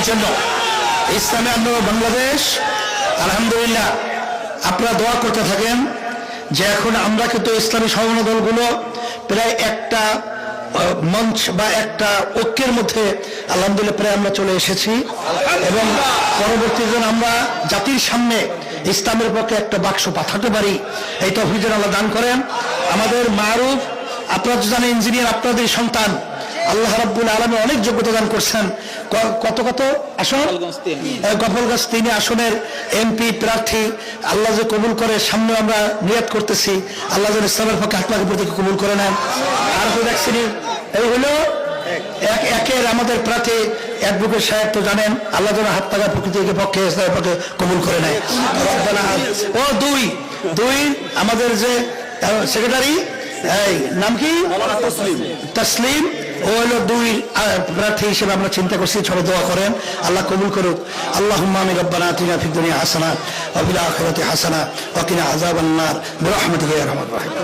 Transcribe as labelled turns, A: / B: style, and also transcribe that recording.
A: জন্য। ইসলামী আন্দোলন বাংলাদেশ, আলহামদুলিল্লাহ আপনারা দোয়া করতে থাকেন যে এখন আমরা কিন্তু ইসলামী সংগঠন দলগুলো প্রায় একটা মঞ্চ বা একটা ঐক্যের মধ্যে আলহামদুলিল্লাহ প্রায় আমরা চলে এসেছি এবং পরবর্তীতে আমরা জাতির সামনে ইসলামের পক্ষে একটা বাক্স পাঠাতে পারি এই তৌফিক যেন আল্লাহ দান করেন। আমাদের মারুফ, আপনারা তো জানেন ইঞ্জিনিয়ার, আপনাদের সন্তান, আল্লাহ রাব্বুল আলামিন অনেক যোগ্যতা দান করছেন। কত কত আসন? গোপালগঞ্জ 3 আসনের এমপি প্রার্থী আল্লাহ যে কবুল করে, সামনে আমরা নিয়াত করতেছি আল্লাহ যেন ইসলামের পক্ষে আপনাকে প্রতি কবুল করে নেন। আর দেখছেন এই হলো একের আমাদের প্রার্থী অ্যাডভোকেট সাহেব, তো জানেন আল্লাহ যেন হাত পাকা প্রকৃতিকে পক্ষে ইসলামের পক্ষে কবুল করে নেয়। ও দুই আমাদের যে সেক্রেটারি, এই নাম কি? তসলিম। ও হলো 2 প্রার্থী হিসেবে আমরা চিন্তা করছি, সবাই দোয়া করেন আল্লাহ কবুল করুক। আল্লাহুম্মা আমিন। রব্বানা আতিনা ফিদ দুনিয়া হাসানা ওয়া ফিল আখিরাতি হাসানা ওয়া কিনা আযাবান নার বিরহমাতিকা ইয়া আরহামার রাহিমিন।